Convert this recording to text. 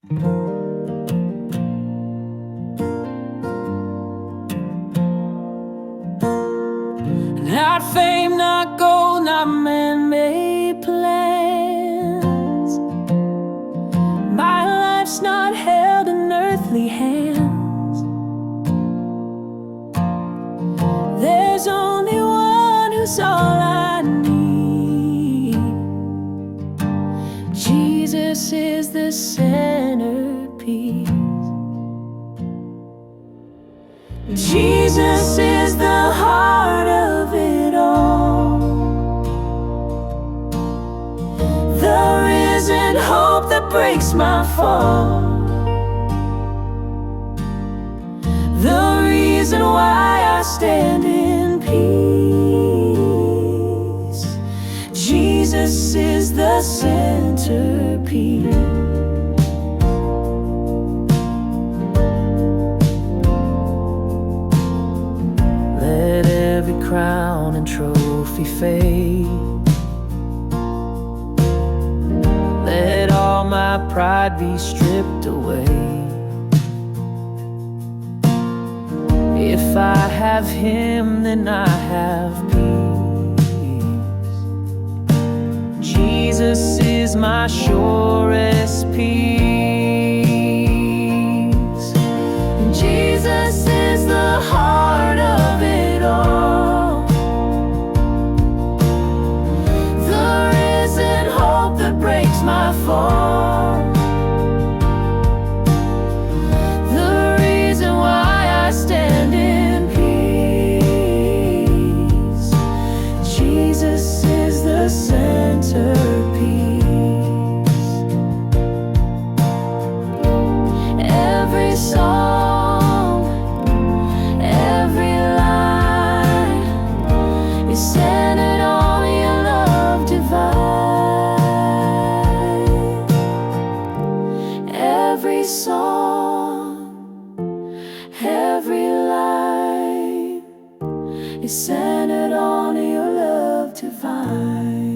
Not fame, not gold, not man-made plans. My life's not held in earthly hands. There's only one who's all I need. Jesus is the centerpiece. Jesus is the heart of it all. The risen hope that breaks my fall. The reason why I stand in peace. Jesus is the centerpiece. Crown and trophy fade. Let all my pride be stripped away. If I have Him, then I have peace. Jesus is my surest peace. Jesus is the heart of it all. My fall. The reason why I stand in peace. Jesus is the centerpiece. Every song, every line is centered on your love divine. Every song, every line is centered on your love divine.